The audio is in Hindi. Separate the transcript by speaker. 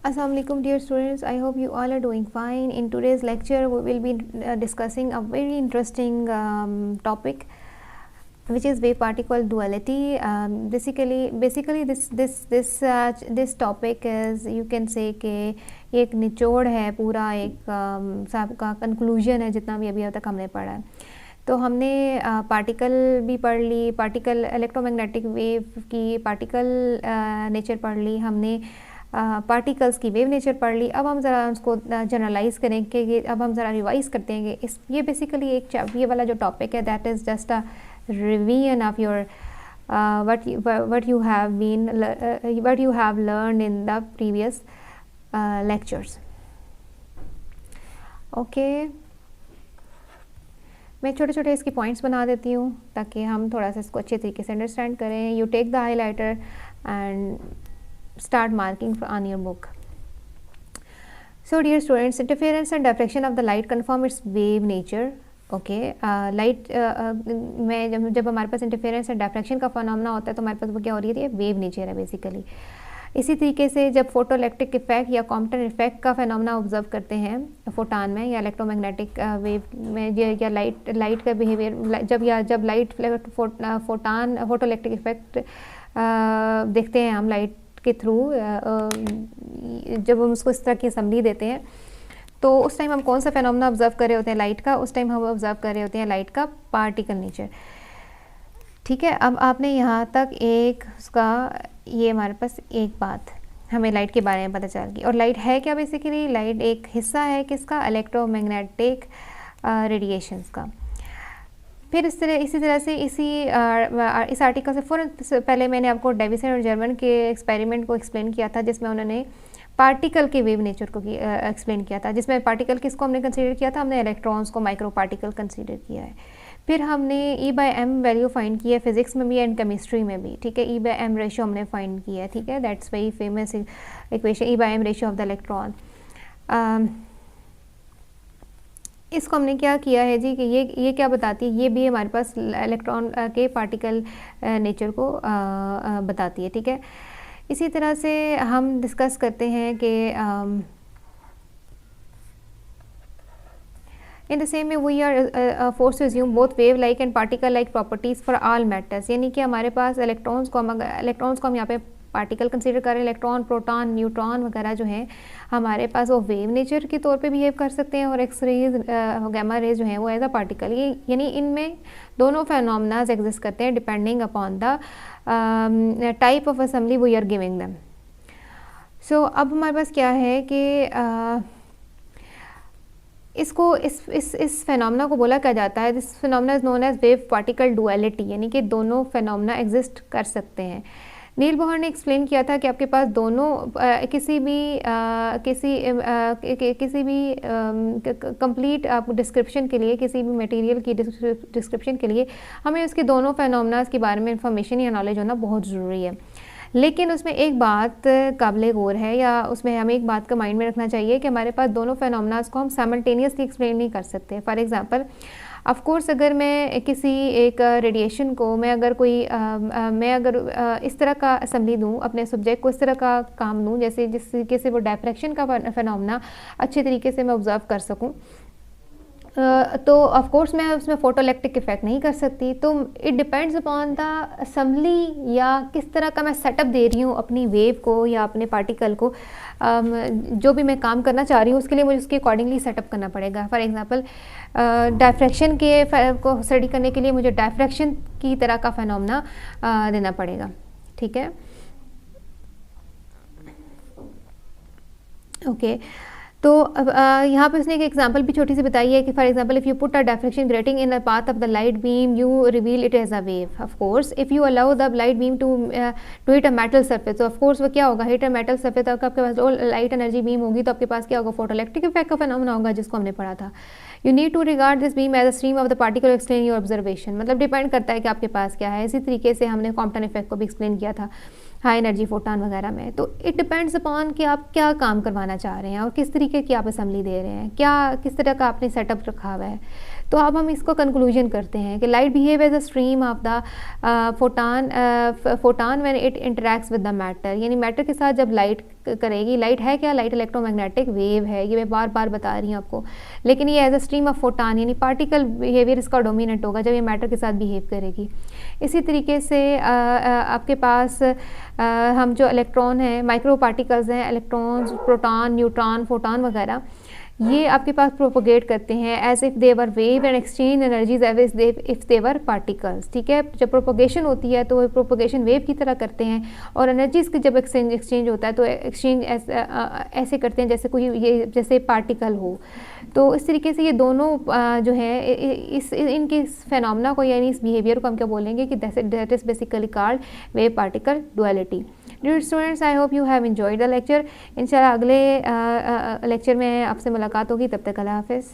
Speaker 1: Assalamu alaikum dear students, I hope you all are doing fine. In today's lecture we will be discussing a very interesting topic which is wave particle duality. Basically this topic is, you can say कि एक निचोड़ है, पूरा एक सबका कंक्लूजन है जितना भी अभी तक हमने पढ़ा है। तो हमने पार्टिकल भी पढ़ ली, पार्टिकल इलेक्ट्रोमैग्नेटिक वेव की पार्टिकल नेचर पढ़ ली, हमने पार्टिकल्स की वेव नेचर पढ़ ली। अब हम ज़रा उसको जनरलाइज़ करेंगे कि अब हम ज़रा रिवाइज़ करते हैं कि ये बेसिकली एक ये वाला जो टॉपिक है that is just a revision of your what you have learned in the previous lectures. Okay, मैं छोटे छोटे इसकी पॉइंट्स बना देती हूँ ताकि हम थोड़ा सा इसको अच्छे तरीके से अंडरस्टैंड करें। You take the highlighter and start marking on your book. So dear students, interference and diffraction of the light confirm its wave nature. Okay, light में जब हमारे पास इंटरफेरेंस एंड डिफ्रैक्शन का फिनोमेना होता है तो हमारे पास वो क्या हो रही है, वेव नेचर है बेसिकली। इसी तरीके से जब फोटोइलेक्ट्रिक इफेक्ट या कॉम्पटन इफेक्ट का फिनोमेना ऑब्जर्व करते हैं फोटान में या इलेक्ट्रोमैग्नेटिक वेव में या लाइट का बिहेवियर जब लाइट फोटान फोटोइलेक्ट्रिक इफेक्ट देखते हैं हम लाइट के थ्रू, जब हम उसको इस तरह की असम्बली देते हैं तो उस टाइम हम कौन सा फिनोमेना ऑब्जर्व कर रहे होते हैं, लाइट का। उस टाइम हम ऑब्जर्व कर रहे होते हैं लाइट का पार्टिकल नेचर। ठीक है, अब आपने यहाँ तक एक उसका ये हमारे पास एक बात हमें लाइट के बारे में पता चल गई। और लाइट है क्या बेसिकली, लाइट एक हिस्सा है किसका, इलेक्ट्रोमैग्नेटिक रेडिएशंस का। फिर इसी तरह से इस आर्टिकल से फ़ौरन पहले मैंने आपको डेविसन और जर्मन के एक्सपेरिमेंट को एक्सप्लेन किया था जिसमें उन्होंने पार्टिकल के वेव नेचर को एक्सप्लेन किया था, जिसमें पार्टिकल किसको हमने कंसीडर किया था, हमने इलेक्ट्रॉन्स को माइक्रो पार्टिकल कंसीडर किया है। फिर हमने E/m वैल्यू फाइंड की है फिजिक्स में भी एंड केमिस्ट्री में भी। ठीक है, E/m रेशियो हमने फाइंड किया है। ठीक है, that's very famous equation, E/m ratio of the electron. इसको हमने क्या किया है जी कि ये क्या बताती है, ये भी हमारे पास इलेक्ट्रॉन के पार्टिकल नेचर को बताती है। ठीक है, इसी तरह से हम डिस्कस करते हैं कि in the same way we are force to assume both wave like and particle like properties for all matters. यानी कि हमारे पास इलेक्ट्रॉन्स को हम यहाँ पे पार्टिकल कंसीडर करें, इलेक्ट्रॉन, प्रोटॉन, न्यूट्रॉन वगैरह जो हैं हमारे पास वो वेव नेचर के तौर पे बिहेव कर सकते हैं और एक्स रेज गैमा रेज जो हैं वो एज अ पार्टिकल। ये यानी इनमें दोनों फेनोमेनाज एग्जिस्ट करते हैं depending upon the type of assembly we are giving them. So अब हमारे पास क्या है कि इसको इस फेनोमेना को बोला क्या जाता है, this phenomena is known as wave particle duality, यानी कि दोनों फेनोमेना एग्जिस्ट कर सकते हैं। नील बोहर ने एक्सप्लेन किया था कि आपके पास दोनों किसी भी कंप्लीट आप डिस्क्रिप्शन के लिए, किसी भी मटेरियल की डिस्क्रिप्शन के लिए हमें उसके दोनों फेनोमेनास के बारे में इंफॉर्मेशन या नॉलेज होना बहुत ज़रूरी है। लेकिन उसमें एक बात काबिल गौर है, या उसमें हमें एक बात का माइंड में रखना चाहिए कि हमारे पास दोनों फेनोमेनास को हम साइमल्टेनियसली एक्सप्लेन नहीं कर सकते। फॉर एग्जांपल ऑफ कोर्स अगर मैं किसी एक रेडिएशन को मैं अगर इस तरह का असेंबली दूं, अपने सब्जेक्ट को इस तरह का काम दूं जैसे जिस तरीके से वो डिफ्रैक्शन का फेनोमेना अच्छे तरीके से मैं ऑब्जर्व कर सकूं, तो ऑफ कोर्स मैं उसमें फोटोइलेक्ट्रिक इफेक्ट नहीं कर सकती। तो it depends upon the assembly या किस तरह का मैं सेटअप दे रही हूँ अपनी वेव को या अपने पार्टिकल को। जो भी मैं काम करना चाह रही हूँ उसके लिए मुझे उसके अकॉर्डिंगली सेटअप करना पड़ेगा। फॉर एग्जांपल डिफ्रैक्शन के को स्टडी करने के लिए मुझे डिफ्रैक्शन की तरह का फेनोमेना देना पड़ेगा। ठीक है, ओके। तो अब यहाँ पे उसने एक एग्जांपल भी छोटी सी बताई है कि for example if you put a diffraction grating in the path of the light beam you reveal it as a wave. Of course if you allow the light beam to hit a metal surface, तो ऑफ कोर्स वो क्या होगा, हिट अ मेटल सरफेस, तो आपके पास जो लाइट एनर्जी बीम होगी तो आपके पास क्या होगा, फोटोइलेक्ट्रिक इफेक्ट का फेनोमेना होगा जिसको हमने पढ़ा था। You need to regard this beam as a stream of the particle explain your observation. मतलब डिपेंड करता है कि आपके पास क्या है। इसी तरीके से हमने कॉम्पटन इफेक्ट को भी एक्सप्लेन किया था हाई एनर्जी फोटान वगैरह में। तो इट डिपेंड्स अपॉन कि आप क्या काम करवाना चाह रहे हैं और किस तरीके की आप असेंबली दे रहे हैं, क्या किस तरह का आपने सेटअप रखा हुआ है। तो अब हम इसको कंक्लूजन करते हैं कि light behave as a stream of the photon when it interacts with the matter, यानी मैटर के साथ जब लाइट करेगी, लाइट है क्या, लाइट इलेक्ट्रोमैग्नेटिक वेव है, ये मैं बार बार बता रही हूँ आपको, लेकिन ये as a stream of photon यानी पार्टिकल बिहेवियर इसका डोमिनेंट होगा जब ये मैटर के साथ बिहेव करेगी। इसी तरीके से आपके पास हम जो इलेक्ट्रॉन हैं, माइक्रो पार्टिकल्स हैं, इलेक्ट्रॉन्स, प्रोटॉन, न्यूट्रॉन, फोटॉन वगैरह, ये आपके पास प्रोपोगेट करते हैं as if they were wave and exchange energies as if they were particles. ठीक है, जब प्रोपोगेशन होती है तो वो प्रोपोगेशन वेव की तरह करते हैं, और एनर्जीज़ की जब एक्सचेंज होता है तो एक्सचेंज ऐसे करते हैं जैसे कोई ये जैसे पार्टिकल हो। तो इस तरीके से ये दोनों जो है इनके फेनोमेना को यानी इस बिहेवियर को हम क्या बोलेंगे कि that is basically called wave particle duality. Dear students, I hope you have enjoyed the lecture. इंशाल्लाह अगले लेक्चर में आपसे मुलाकात होगी, तब तक अल्लाह हाफ़िज़।